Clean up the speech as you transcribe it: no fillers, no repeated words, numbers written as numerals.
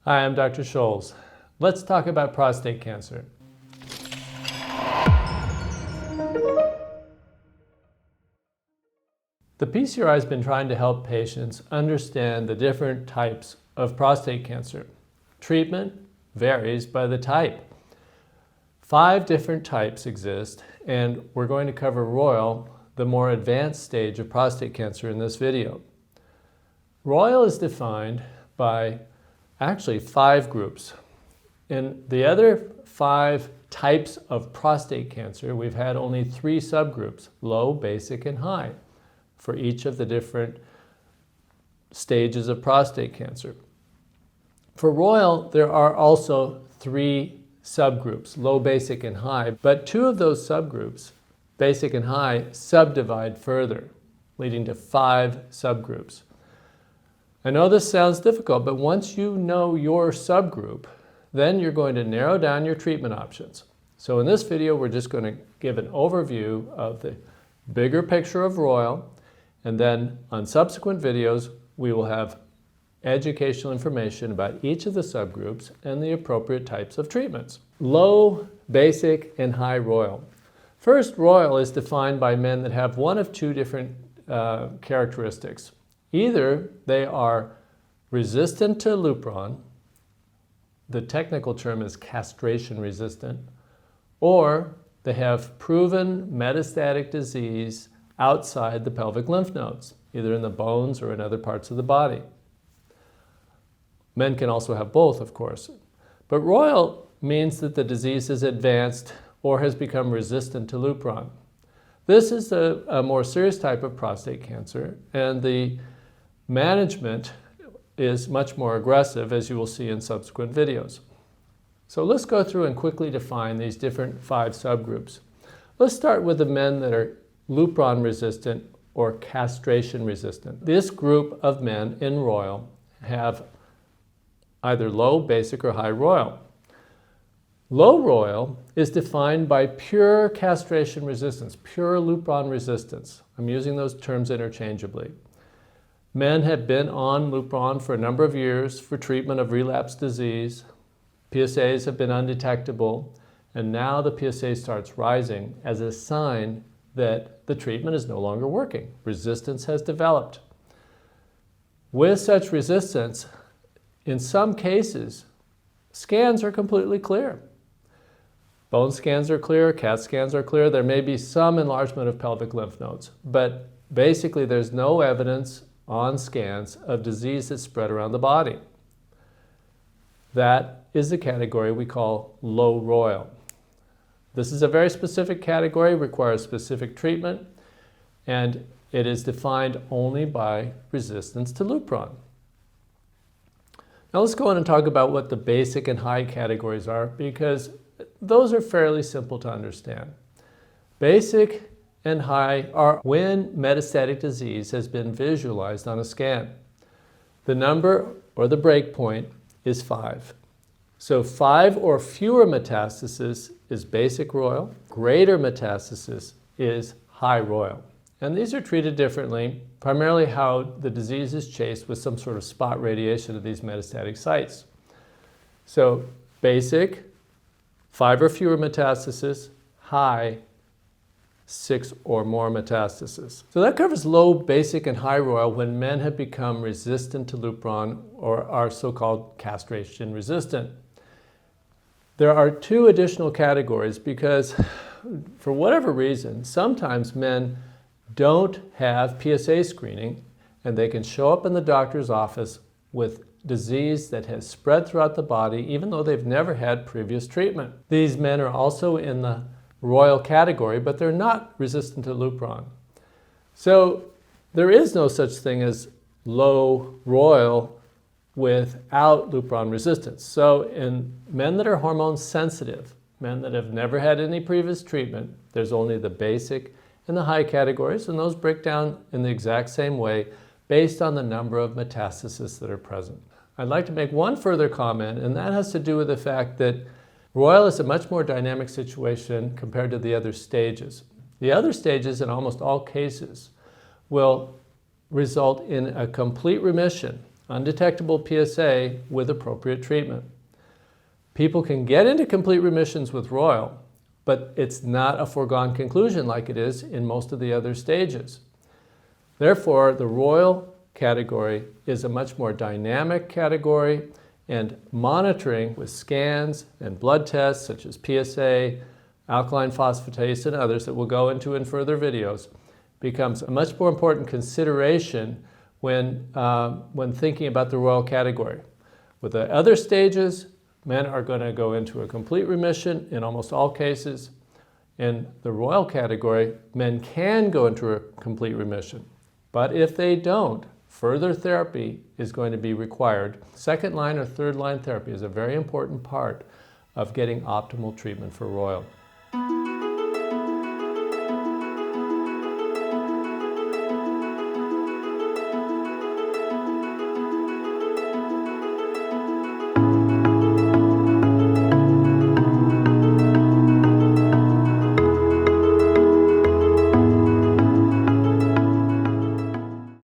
Hi, I'm Dr. Scholz. Let's talk about prostate cancer. The PCRI has been trying to help patients understand the different types of prostate cancer. Treatment varies by the type. 5 different types exist, and we're going to cover royal, the more advanced stage of prostate cancer, in this video. Royal is defined by actually 5 groups. In the other 5 types of prostate cancer, we've had only 3 subgroups: low, basic, and high, for each of the different stages of prostate cancer. For royal, there are also 3 subgroups: low, basic, and high, but 2 of those subgroups, basic and high, subdivide further, leading to 5 subgroups. I know this sounds difficult, but once you know your subgroup, then you're going to narrow down your treatment options. So in this video, we're just going to give an overview of the bigger picture of royal, and then on subsequent videos, we will have educational information about each of the subgroups and the appropriate types of treatments. Low, basic, and high royal. First, royal is defined by men that have one of 2 different characteristics. Either they are resistant to Lupron, the technical term is castration-resistant, or they have proven metastatic disease outside the pelvic lymph nodes, either in the bones or in other parts of the body. Men can also have both, of course. But royal means that the disease is advanced or has become resistant to Lupron. This is a more serious type of prostate cancer, and the management is much more aggressive, as you will see in subsequent videos. So let's go through and quickly define these different 5 subgroups. Let's start with the men that are Lupron resistant or castration resistant. This group of men in royal have either low, basic, or high royal. Low royal is defined by pure castration resistance, pure Lupron resistance. I'm using those terms interchangeably. Men have been on Lupron for a number of years for treatment of relapse disease. PSAs have been undetectable, and now the PSA starts rising as a sign that the treatment is no longer working. Resistance has developed. With such resistance, in some cases, scans are completely clear. Bone scans are clear, CAT scans are clear. There may be some enlargement of pelvic lymph nodes, but basically there's no evidence on scans of disease that's spread around the body. That is the category we call low royal. This is a very specific category, requires specific treatment, and it is defined only by resistance to Lupron. Now let's go on and talk about what the basic and high categories are, because those are fairly simple to understand. Basic and high are when metastatic disease has been visualized on a scan. The number, or the break point, is 5. So 5 or fewer metastases is basic royal. Greater metastasis is high royal. And these are treated differently, primarily how the disease is chased with some sort of spot radiation of these metastatic sites. So basic, 5 or fewer metastases. High, 6 or more metastases. So that covers low, basic, and high royal when men have become resistant to Lupron or are so-called castration resistant. There are 2 additional categories because, for whatever reason, sometimes men don't have PSA screening and they can show up in the doctor's office with disease that has spread throughout the body even though they've never had previous treatment. These men are also in the royal category, but they're not resistant to Lupron. So there is no such thing as low royal without Lupron resistance. So in men that are hormone sensitive, men that have never had any previous treatment, there's only the basic and the high categories, and those break down in the exact same way based on the number of metastases that are present. I'd like to make one further comment, and that has to do with the fact that royal is a much more dynamic situation compared to the other stages. The other stages, in almost all cases, will result in a complete remission undetectable PSA with appropriate treatment. People can get into complete remissions with royal, but it's not a foregone conclusion like it is in most of the other stages. Therefore, the royal category is a much more dynamic category, and monitoring with scans and blood tests such as PSA, alkaline phosphatase, and others that we'll go into in further videos becomes a much more important consideration when thinking about the royal category. With the other stages, men are going to go into a complete remission in almost all cases. In the royal category, men can go into a complete remission. But if they don't, further therapy is going to be required. Second line or third line therapy is a very important part of getting optimal treatment for royal.